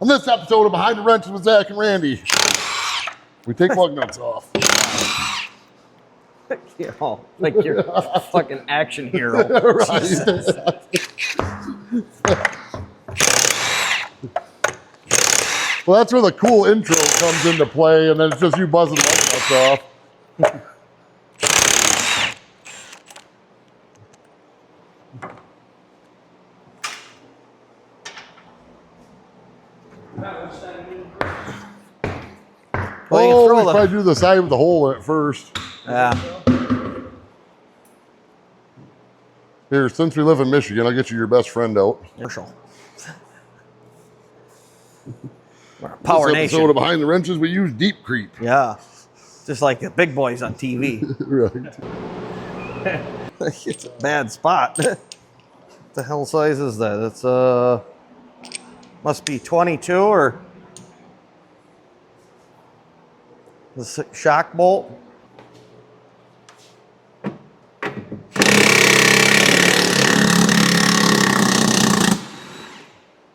On this episode of Behind the Wrenches with Zach and Randy, we take lug nuts off. You know, like you're a fucking action hero. Well, that's where the cool intro comes into play, and then it's just you buzzing lug nuts off. Well, we probably do the side with the hole in it first. Yeah. Here, since we live in Michigan, I'll get you your best friend out. Marshall. Power this Nation. episode of Behind the Wrenches, we use deep creep. Yeah. Just like the big boys on TV. Right. It's a bad spot. What the hell size is that? It's must be 22 or the shock bolt.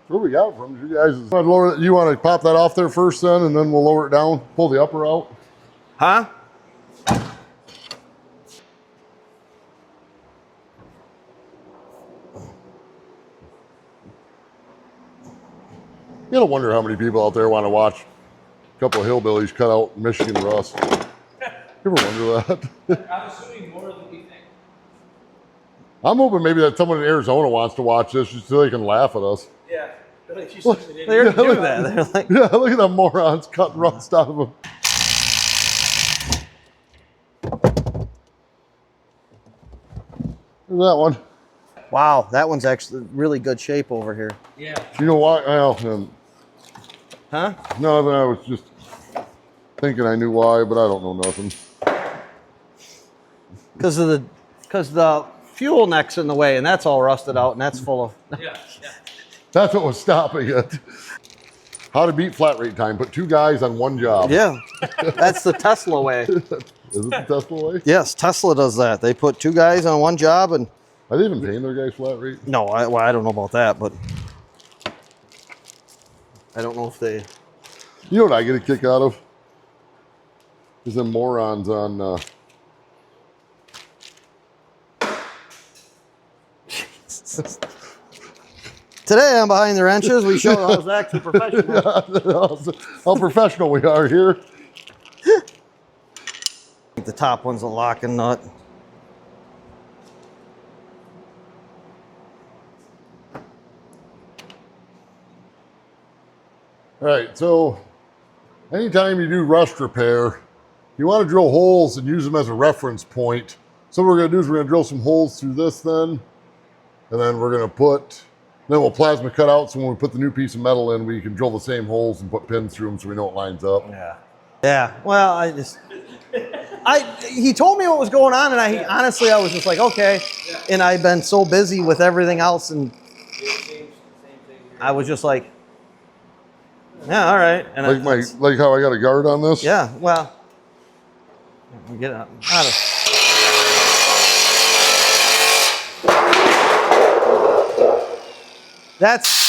Where we got it from? You guys, you want to pop that off there first, then, and then we'll lower it down. Pull the upper out. Huh? You gotta wonder how many people out there want to watch a couple of hillbillies cut out Michigan rust. You ever wonder that? I'm assuming more than we think. I'm hoping maybe that someone in Arizona wants to watch this just so they can laugh at us. Yeah. Like you Look, said, They already do that. They're like, Yeah, look at the morons cutting rust out of them. There's that one. wow, that one's actually really good shape over here. yeah. You know why? Well, Huh? no, I was just thinking I knew why, but I don't know nothing. Because the fuel neck's in the way, and that's all rusted out, and that's full of. Yeah. Yeah. That's what was stopping it. How to beat flat rate time. Put two guys on one job. Yeah, that's the Tesla way. Is it the Tesla way? Yes, Tesla does that. They put two guys on one job, and Are they even paying their guys flat rate? no, I don't know about that, but I don't know if they. You know what I get a kick out of? Is them morons on. Today on Behind the Wrenches, we show how Zach's a professional. How professional we are here. The top one's a locking nut. All right, so anytime you do rust repair, you want to drill holes and use them as a reference point. So what we're going to do is we're going to drill some holes through this then, and then we're going to then we'll plasma cut out, so when we put the new piece of metal in, we can drill the same holes and put pins through them so we know it lines up. Yeah. Yeah. Well, he told me what was going on, and honestly, I was just like, okay. Yeah. And I've been so busy with everything else, and I was just like, yeah, all right. And like how I got a guard on this? Yeah, well, get it out of. That's.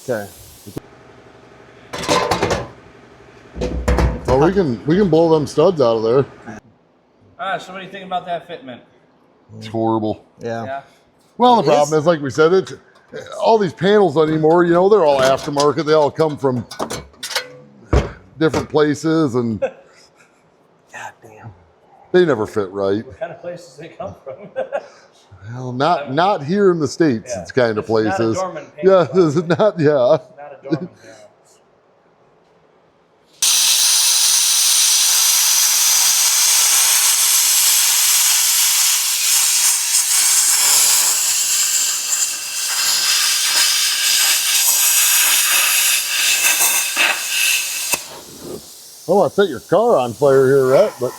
Okay. Oh, we can blow them studs out of there. All right, so what do you think about that fitment? It's horrible. Yeah. Yeah. Well, the It is? problem is, like we said, it's all these panels anymore. You know, they're all aftermarket. They all come from different places, and God damn. they never fit right. What kind of places they come from? Well, not here in the States. Yeah. It's kind of This is not a places. Dorman panel, Yeah, this is not. Yeah. Not a Dorman panel. I want to set your car on fire here, Rhett, but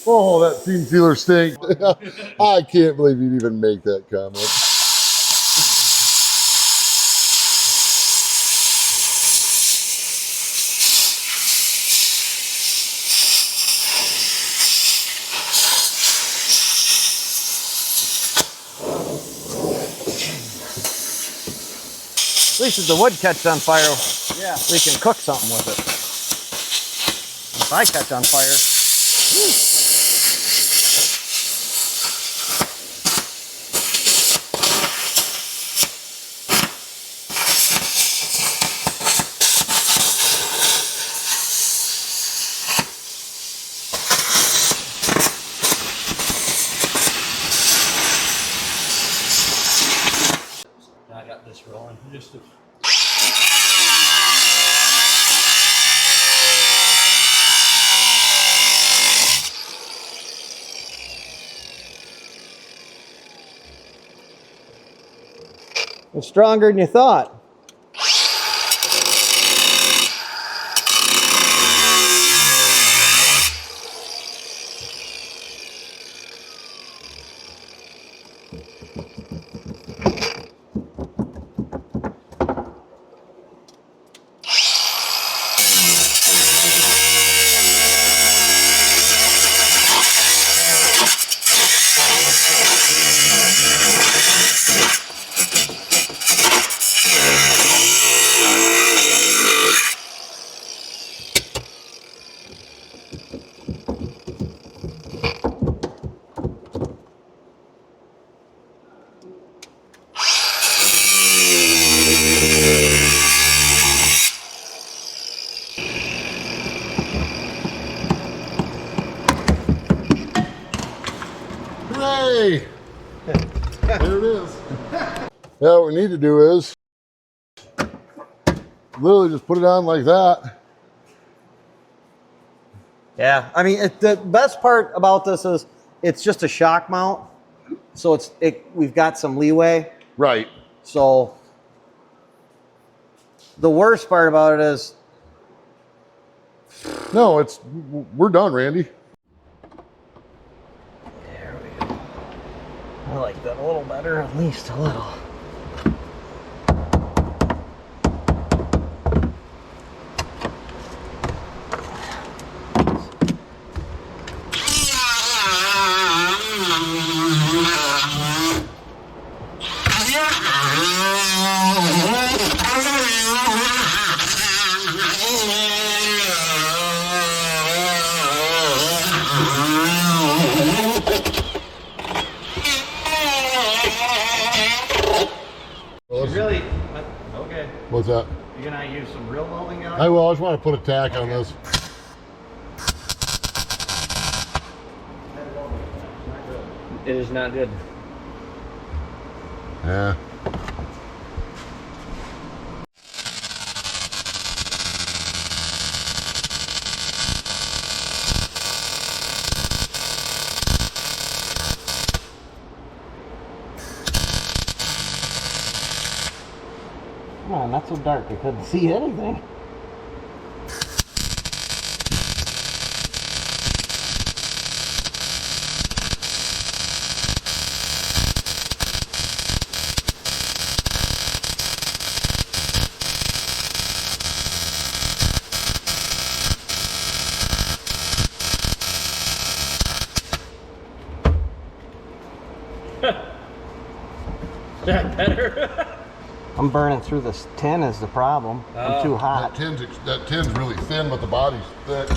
oh, that seam sealer stink. I can't believe you'd even make that comment. At least if the wood catches on fire, Yeah. we can cook something with it. If I catch on fire, I got this rolling. Just to... it's stronger than you thought. Hooray! There it is. Yeah, what we need to do is literally just put it on like that. Yeah, I mean, the best part about this is it's just a shock mount, so we've got some leeway. Right. So the worst part about it is No, we're done, Randy. there we go. I like that a little better, at least a little. Really? Okay. What's that? You're gonna use some real welding gun? I will. I just want to put a tack on this. It is not good. Yeah. Come on, not so dark. I couldn't see anything. Is that better? I'm burning through this tin is the problem. I'm too hot. That tin's really thin, but the body's thick.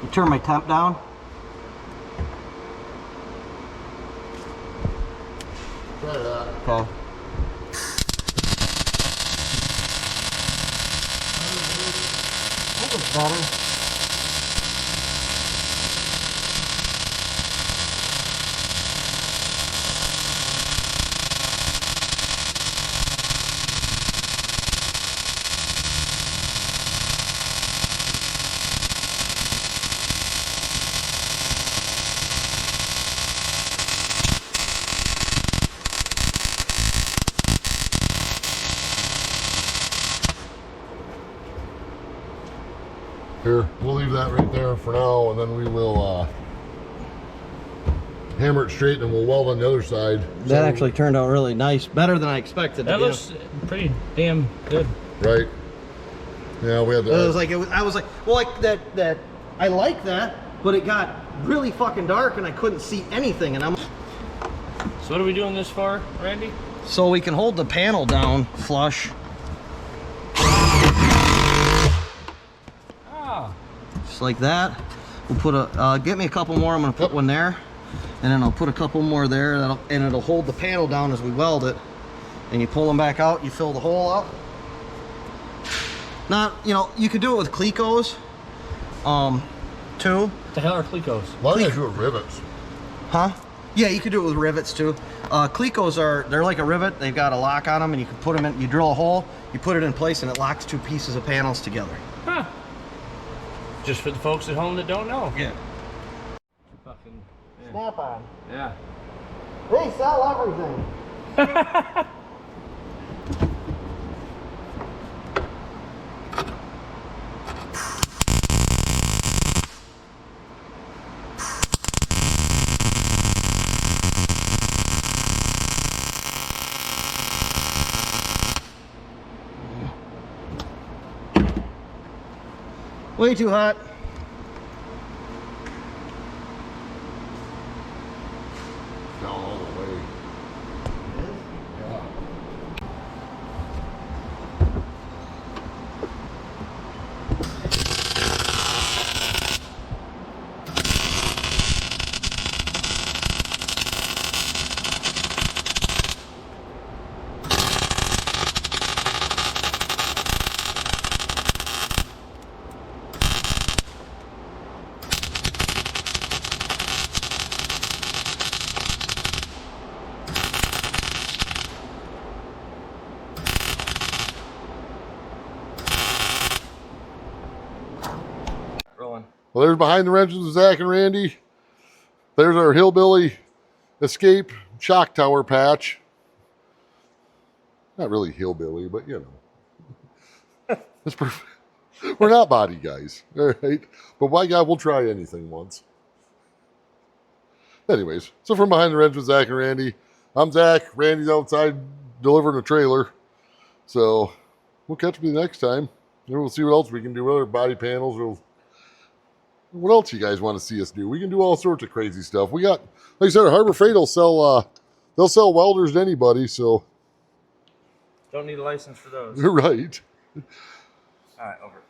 You turn my temp down. Try that. Okay. That was better. Here, we'll leave that right there for now, and then we will hammer it straight, and we'll weld on the other side. That actually turned out really nice, better than I expected. That looks pretty damn good. Right. Yeah, we had that. It was like I was like, well, like that. I like that, but it got really fucking dark, and I couldn't see anything. And I'm. So what are we doing this for, Randy? So we can hold the panel down flush. Just like that. We'll put a, get me a couple more. I'm gonna put one there, and then I'll put a couple more there, and it'll hold the panel down as we weld it. And you pull them back out, you fill the hole up. Not, you know, you could do it with Clecos, too. What the hell are Clecos? A lot of guys do it with rivets. Huh? Yeah, you could do it with rivets too. Clecos they're like a rivet. They've got a lock on them, and you can put them in, you drill a hole, you put it in place, and it locks two pieces of panels together. Huh. Just for the folks at home that don't know. Yeah. Fucking, yeah. Snap on. Yeah. They sell everything. Way too hot. Down all the way. Yeah. Rolling. Well, there's behind the wrenches with Zach and Randy. There's our hillbilly escape shock tower patch. Not really hillbilly, but you know. It's perfect. We're not body guys, all right? But by God, we'll try anything once. Anyways, so from behind the wrench with Zach and Randy, I'm Zach. Randy's outside delivering a trailer. So we'll catch you next time. And we'll see what else we can do with other body panels. Or what else you guys want to see us do? We can do all sorts of crazy stuff. We got, like I said, Harbor Freight will sell, they'll sell welders to anybody. So Don't need a license for those. you're right. All right, over.